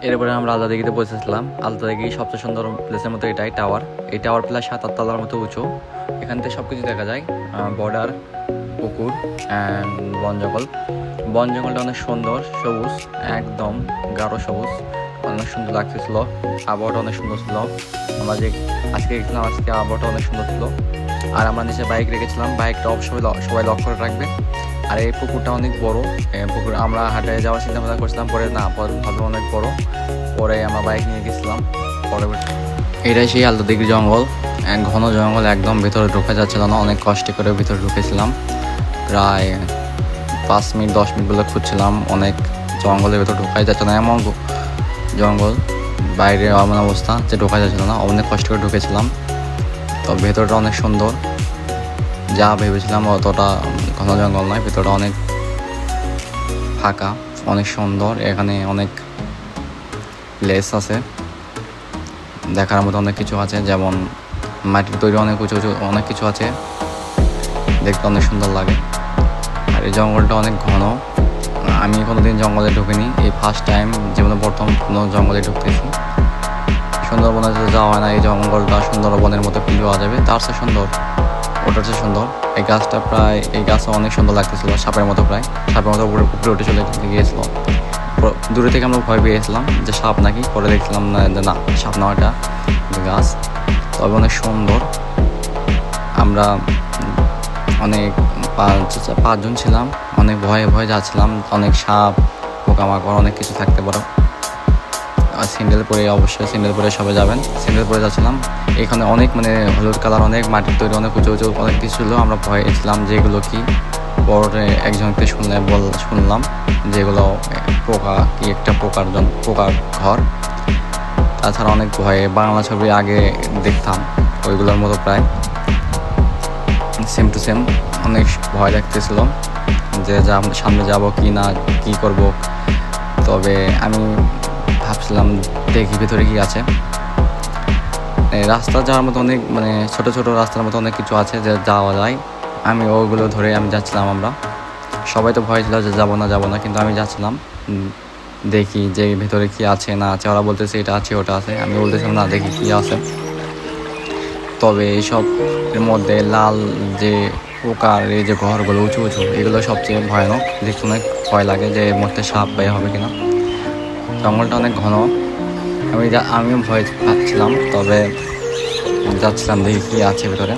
এরপরে আমরা আলাদা দিঘিতে পৌঁছেছিলাম। আলাদা দিঘি সবচেয়ে সুন্দর প্লেসের মতো এটাই টাওয়ার। এই টাওয়ার প্লাস 7-8 তলার মতো উঁচু। এখান থেকে সব কিছু দেখা যায়, বর্ডার, পুকুর অ্যান্ড বন জঙ্গল। বন জঙ্গলটা অনেক সুন্দর, সবুজ, একদম গাঢ় সবুজ, অনেক সুন্দর লাগতেছিল। আবহাওয়াটা অনেক সুন্দর ছিল। আমরা যে আজকে গেছিলাম, আজকে আবহাওয়াটা অনেক সুন্দর ছিল। আর আমরা নিচে বাইক রেখেছিলাম, বাইকটা অবশ্যই সবাই লক করে রাখবে। আর এই পুকুরটা অনেক বড়। পুকুর আমরা হাটে যাওয়ার চিন্তা ভাবনা করছিলাম, পরে না ভাবলাম অনেক বড়, পরে আমরা বাইক নিয়ে গেছিলাম। পরে এটাই সেই আলাদা দিঘির জঙ্গল, ঘন জঙ্গল, একদম ভেতরে ঢুকে যাচ্ছিল না, অনেক কষ্ট করে ভিতরে ঢুকেছিলাম। প্রায় 5 মিনিট 10 মিনিট বলে খুঁজছিলাম, অনেক জঙ্গলের ভেতর ঢোকাই যাচ্ছে না, এমন জঙ্গল, বাইরে এমন অবস্থা যে ঢোকা যাচ্ছিল না, অনেক কষ্ট করে ঢুকেছিলাম। তো ভেতরটা অনেক সুন্দর, যা ভেবেছিলাম অতটা ঘন জঙ্গল নয়, ভেতরটা অনেক ফাঁকা, অনেক সুন্দর। এখানে অনেক প্লেস আছে, দেখার মতো অনেক কিছু আছে, যেমন মাটির তৈরি অনেক উঁচু উঁচু অনেক কিছু আছে, দেখতে অনেক সুন্দর লাগে। আর এই জঙ্গলটা অনেক ঘন, আমি কোনোদিন জঙ্গলে ঢুকিনি, এই ফার্স্ট টাইম জীবনে প্রথম কোনো জঙ্গলে ঢুকতেছি। সুন্দরবনে তো যাওয়া হয় না, এই জঙ্গলটা সুন্দরবনের মতো ফিল পাওয়া যাবে, তার চেয়ে সুন্দর, ওটার চেয়ে সুন্দর। এই গাছটা এই গাছটা অনেক সুন্দর লাগতেছিল, সাপের মতো, প্রায় সাপের মতো উপরে উঠে চলে গিয়েছিল। দূরে থেকে আমরা ভয় পেয়েছিলাম যে সাপ নাকি, পরে দেখছিলাম না যে না, সাপ না, এটা গাছ। তবে অনেক সুন্দর। আমরা অনেক 5জন ছিলাম, অনেক ভয়ে ভয়ে যাচ্ছিলাম, অনেক সাপ, পোকামাকড় অনেক কিছু থাকতে পারো। আর স্যান্ডেল পরে, অবশ্যই স্যান্ডেল পরে সবাই যাবেন, স্যান্ডেল পরে যাচ্ছিলাম। এখানে অনেক হলুদ কালার, অনেক মাটির তৈরি, অনেক উঁচু উঁচু অনেক কিছু ছিল। আমরা ভয়ে ছিলাম যে এগুলো কি, পরে একজনকে শুনলাম যেগুলো পোকা, কি একটা পোকার ঘর। তাছাড়া অনেক ভয়ে, বাংলা ছবি আগে দেখতাম ওইগুলোর মতো প্রায় সেম টু সেম, অনেক ভয় লাগতেছিল যে সামনে যাব কি না, কি করব। তবে আমি ভাবছিলাম দেখি ভিতরে কি আছে। রাস্তা যাওয়ার মতো অনেক, ছোট ছোট রাস্তার মতো অনেক কিছু আছে যে যাওয়া যায়। আমি ওগুলো ধরে আমি যাচ্ছিলাম। আমরা সবাই তো ভয় ছিল যে যাবো না, কিন্তু আমি যাচ্ছিলাম, দেখি যে ভিতরে কি আছে না আছে। ওরা বলতেছে এটা আছে ওটা আছে, আমি বলতেছিলাম না, দেখি কি আছে। তবে এইসব এর মধ্যে লাল যে পোকার এই যে ঘরগুলো উঁচু উঁচু, এগুলো সবচেয়ে ভয়ানক, দেখতে অনেক ভয় লাগে যে এর মধ্যে সাপ বের হবে কিনা। জঙ্গলটা অনেক ঘন, আমিও ভয় পাচ্ছিলাম, তবে যাচ্ছিলাম দেখি কি আছে ভিতরে।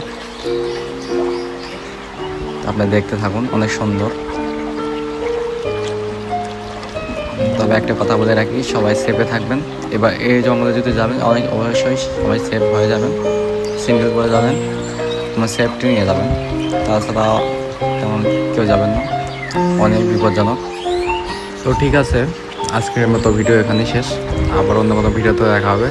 আপনি দেখতে থাকুন, অনেক সুন্দর। তবে একটা কথা বলে রাখি, সবাই সেফে থাকবেন। এবার এই জঙ্গলে যদি যাবেন, অবশ্যই সবাই সেফ হয়ে যাবেন, সিঙ্গেল করে যাবেন, তোমার সেফটি নিয়ে যাবেন, তাছাড়া তেমন কেউ যাবেন না, অনেক বিপজ্জনক। তো ঠিক আছে, আজকের মতো ভিডিও এখানেই শেষ, আবার অন্য কোনো ভিডিওতে দেখা হবে।